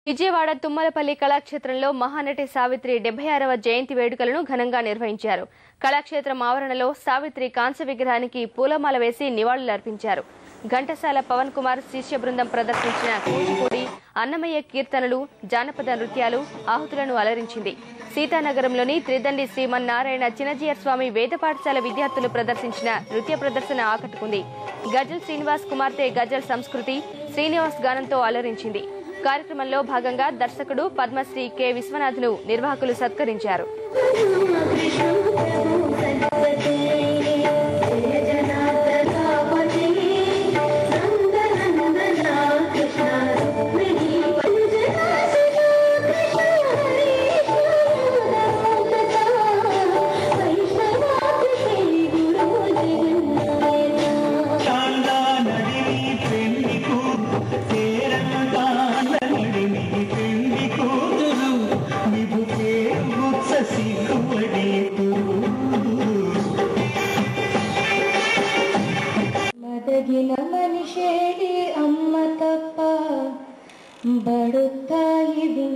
విజయవాడ తుమ్మలపల్లి కళాక్షేత్రంలో మహానటి సావిత్రి 76వ జయంతి వేడుకలను ఘనంగా నిర్వహించారు. కళాక్షేత్రం ఆవరణలో సావిత్రి కాంస్య విగ్రహానికి పూలమాల వేసి నివాళులర్పించారు. ఘంటసాల పవన్ కుమార్ శిష్య బృందం ప్రదర్శించిన కూచిపూడి, అన్నమయ్య కీర్తనలు, జానపద నృత్యాలు ఆహుతులను అలరించింది. సీతానగరంలోని త్రిదండి శ్రీమన్నారాయణ చిన్నజీయర్ స్వామి వేద పాఠశాల విద్యార్థులు ప్రదర్శించిన నృత్య ప్రదర్శన ఆకట్టుకుంది. గజల్ శ్రీనివాస్ కుమార్తె గజల్ సంస్కృతి శ్రీనివాస్ గానంతో అలరించింది. కార్యక్రమంలో భాగంగా దర్శకుడు పద్మశ్రీ కె విశ్వనాథ్ను నిర్వాహకులు సత్కరించారు. ಮದಗಿನ ಮನುಷ್ಯರಿ ಅಮ್ಮ ತಪ್ಪ ಬಡುತ್ತಾಯಿದು